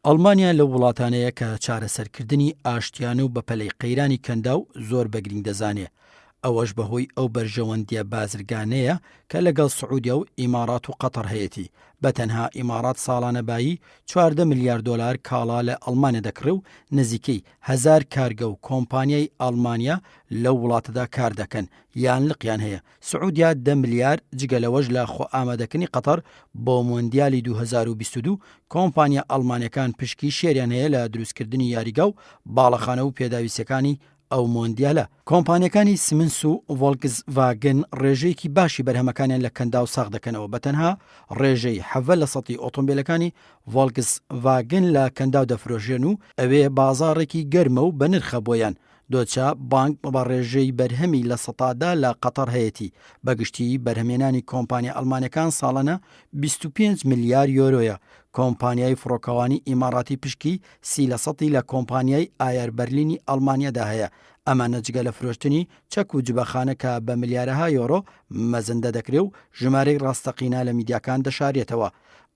ئەڵمانیا لە وڵاتانەیە کە چارەسەرکردنی ئاشتیانە و بەپەلەی قەیرانی کەنداو زۆر بەگرنگ دەزانێ. ئەوەش بەهۆی ئەو بەرژەوەندیە بازرگانەیە کە لەگەڵ سعودیا و ئیمارات و قەتەر هەیەی. بەتەنها ئیمارات ساڵانە بایی 14 ملیار دۆلار کاڵا لە ئەڵمانیا دەکڕێ و نزیکەی 1000 کارگە و کۆمپانیای ئەڵمانیا لەو وڵاتەدا کار دەکەن یان لقیان هەیە. سعودیا 10 ملیار جگە لەوەش لە خۆ ئامادەکردنی قەتەر بۆ مۆندیالی 2022 کۆمپانیا ئەڵمانیەکان پشکی شێریان هەیە لە دروستکردنی یاریگا و باڵەخانە و پێداویستەکانی ئەو مۆندیالە. کۆمپانیەکانی سمنس و ڤۆلکسڤاگن ڕێژەیەکی باشی بەرهەمەکانیان لە کەنداو ساغ دەکەنەوە. بەتەنها ڕێژەی 7% ئۆتۆمبیلەکانی ڤۆلکسڤاگن لە کەنداو دەفرۆشێن و ئەوێ بازاڕێکی گەرمە و بەنرخە بۆیان. دۆچە بانک بە ڕێژەی بەرهەمی لە سەتادا لە قەتەر هەیەی. بەگشتی بەرهەمێنانی کۆمپانیا ئەڵمانیەکان ساڵانە 25 ملیار یۆرۆیە. کۆمپانیای فڕۆکەوانی ئیماراتی پشکی 30% لە کۆمپانیای ئایر بەرلینی ئەڵمانیادا هەیە. ئەمانە جگە لە فرۆشتنی چەک و جبەخانە کە بە ملیارەها یۆرۆ مەزەندە دەکرێ و ژمارەی ڕاستەقینە لە میدیاکان دەشارێتەوە.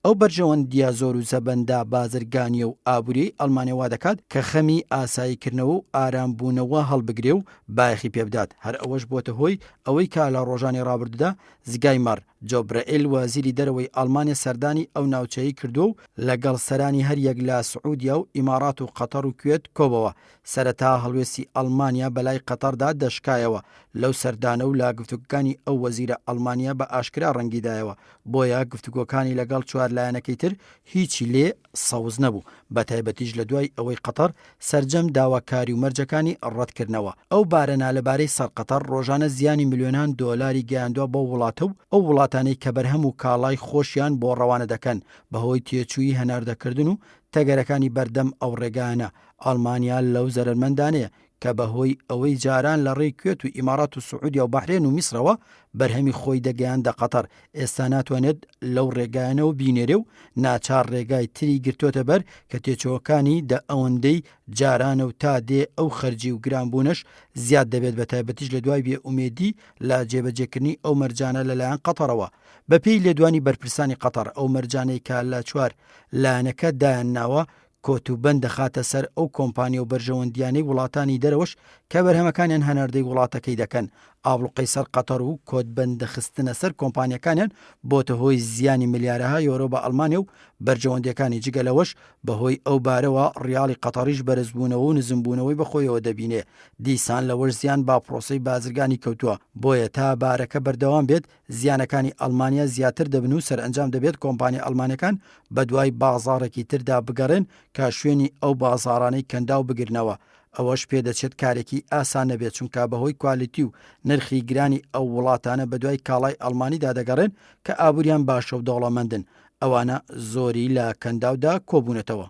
ئەو بەرژەوەندیە زۆر و زەبەندا بازرگانیە و ئابووری ئەڵمانیا دەکات کە خەمی ئاساییکردنەوە و ئارامبوونەوە هەڵبگرێ و بایەخی پێبدات. هەر ئەوەش بۆتە هۆی ئەوەی کا لە ڕۆژانی ڕابردوودا زگایمار جۆبرائیل وەزیری دەرەوەی ئەڵمانیا سەردانی ئەو ناوچەیی کردو و لەگەڵ سەرانی هەریەک لە سعودیا و ئیمارات و قەتەر و کوێت کۆبەوە. سەرەتا هەڵوێستی ئەڵمانیا بەلای قەتەردا دەشکایەوە. لەو سەردانە و لا گفتوگەکانی ئەو وەزیرە ئەڵمانیا بە ئاشکرا ڕەنگیدایەوە. بۆیە گفتوگۆکانی لەگەڵ چوار لایەنەکەی تر هیچی لێ سەوز نەبوو. بە تایبەتیش لە دوای ئەوەی قەتەر سەرجەم داواکاری و مەرجەکانی ڕەتکردنەوە. ئەو بارەنا لەبارەی سەر قەتەر ڕۆژانە زیانی ملیۆنان دۆلاری گەیاندووە بۆ وڵاتە و ئەو وڵاتانەی کە بەرهەم و کاڵای خۆشیان بۆ ڕەوانە دەکەن بەهۆی تێچووی هەناردەکردن و تەگەرەکانی بەردەم ئەو ڕێگانە. ئەڵمانیا لەو زەرمەندانەیە کە بەهۆی ئەوەی جاران لە ڕێی کوێت و ئیمارات و سعودیا و بەحرێن و میسرەوە بەرهەمی خۆی دەگەیاندە قەتەر. ئێستا ناتوانێت لەو ڕێگایانەوە بینێرێ و ناچار ڕێگای تری گرتوۆتە بەر کە تێچۆکانی دە ئەوەندەی جارانە و تا دێ ئەو خەرجی و گرانبوونەش زیاد دەبێت بە تایبەتیش لە دوای بێئومێدی لە جێبەجێکردنی ئەو مەرجانە لەلایەن قەتەرەوە. بەپێی لێدوانی بەرپرسانی قەتەر ئەو مەرجانەی کە لە چوار لایەنەکە دایانناوە کۆتوبەند دەخاتە سەر ئەو کۆمپانیا و بەرژەوەندیانەی وڵاتانی دەرەوەش کە بەرهەمەکانیان هەناردەی وڵاتەکەی دەکەن. ئابڵوقەی سەر قەتەر و کۆتبەند دەخستنە سەر کۆمپانیەکانیان بۆتە هۆی زیانی ملیارەها یۆرۆ بە ئەڵمانیا و بەرژەوەندیەکانی جگە لەوەش بەهۆی ئەو بارەوە ڕیاڵی قەتەریش بەرزبوونەوە و نزمبوونەوەی بەخۆیەوە دەبینێ. دیسان لەوەش زیان با پرۆسەی بازرگانی کەوتووە. بۆیە تا بارەکە بەردەوام بێت زیانەکانی ئەڵمانیا زیاتر دەبن و سەرئەنجام دەبێت کۆمپانیا ئەڵمانەکان بە دوای بازاڕێکی تردا بگەڕێن کە شوێنی ئەو بازاڕانەی کەنداو بگرنەوە. ئەوەش پێدەچێت کارێکی ئاسان نەبێت چونکە بەهۆی کوالیتی و نرخی گرانی ئەو وڵاتانە بە دوای کاڵای ئەڵمانیدا دەگەڕێن کە ئابووریان باشە و دەوڵەمەندن. ئەوانە زۆری لە کەنداودا کۆبوونەتەوە.